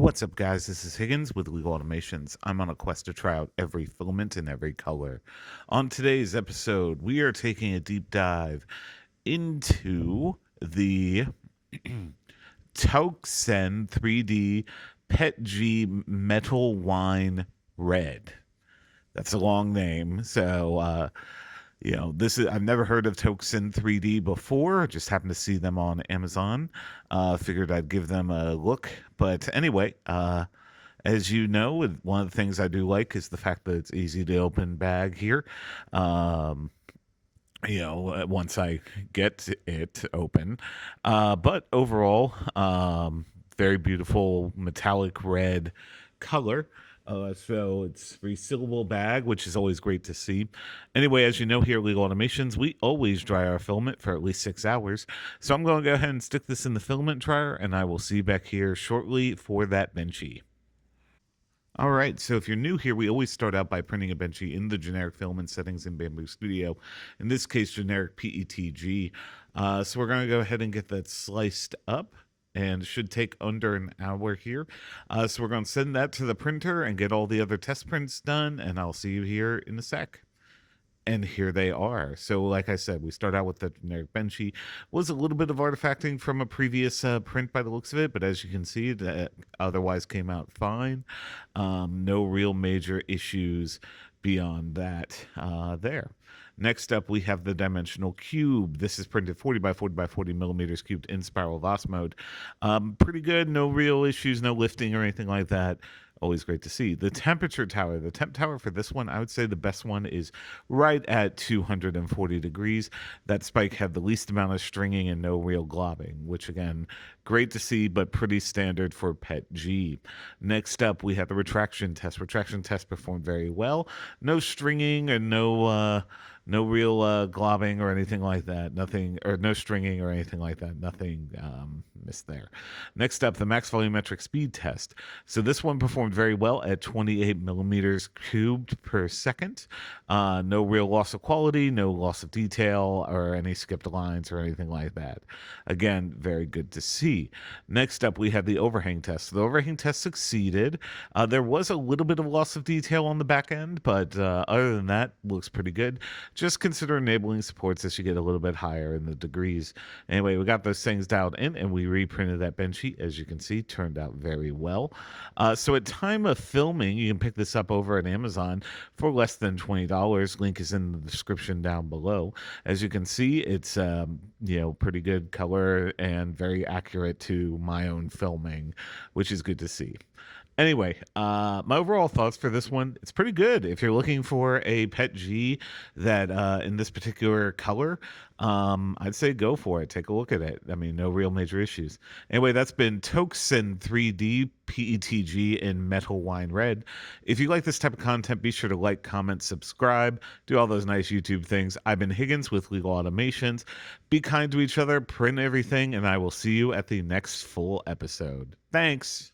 What's up, guys? This is Higgins with Legal Automations. I'm on a quest to try out every filament in every color. On today's episode, we are taking a deep dive into the Toksen 3D PETG Metal Wine Red. That's a long name, so this is I've never heard of Toksen 3D before. Just happened to see them on Amazon. Figured I'd give them a look. But anyway, as you know, one of the things I do like is the fact that it's easy to open bag here. Once I get it open. But overall, very beautiful metallic red color. So it's resealable bag, which is always great to see. Anyway, as you know here at Legal Automations, we always dry our filament for at least 6 hours. So I'm going to go ahead and stick this in the filament dryer, and I will see you back here shortly for that benchy. All right, so if you're new here, we always start out by printing a benchy in the generic filament settings in Bamboo Studio. In this case, generic PETG. So we're going to go ahead and get that sliced up, and should take under an hour here. So we're going to send that to the printer and get all the other test prints done, and I'll see you here in a sec. And here they are. So like I said, we start out with the generic benchy. Was a little bit of artifacting from a previous print by the looks of it, but as you can see, that otherwise came out fine. No real major issues beyond that there. Next up, we have the dimensional cube. This is printed 40 by 40 by 40 millimeters cubed in spiral Voss mode. Pretty good. No real issues, no lifting or anything like that. Always great to see. The temperature tower. The temp tower for this one, I would say the best one is right at 240 degrees. That spike had the least amount of stringing and no real globbing, which again, great to see, but pretty standard for PETG. Next up, we have the retraction test. Retraction test performed very well. No stringing and no real globbing or anything like that. Nothing, or no stringing or anything like that. Nothing missed there. Next up, the max volumetric speed test. So this one performed very well at 28 millimeters cubed per second. No real loss of quality, no loss of detail, or any skipped lines or anything like that. Again, very good to see. Next up, we have the overhang test. The overhang test succeeded. There was a little bit of loss of detail on the back end, but other than that, looks pretty good. Just consider enabling supports as you get a little bit higher in the degrees. Anyway, we got those things dialed in, and we reprinted that benchy. As you can see, turned out very well. So at time of filming, you can pick this up over at Amazon for less than $20. Link is in the description down below. As you can see, it's pretty good color and very accurate to my own filming, which is good to see. Anyway, my overall thoughts for this one, it's pretty good. If you're looking for a PETG that in this particular color, I'd say go for it. Take a look at it. I mean, no real major issues. Anyway, that's been Toksen 3D PETG in Metal Wine Red. If you like this type of content, be sure to like, comment, subscribe, do all those nice YouTube things. I've been Higgins with Legal Automations. Be kind to each other, print everything, and I will see you at the next full episode. Thanks.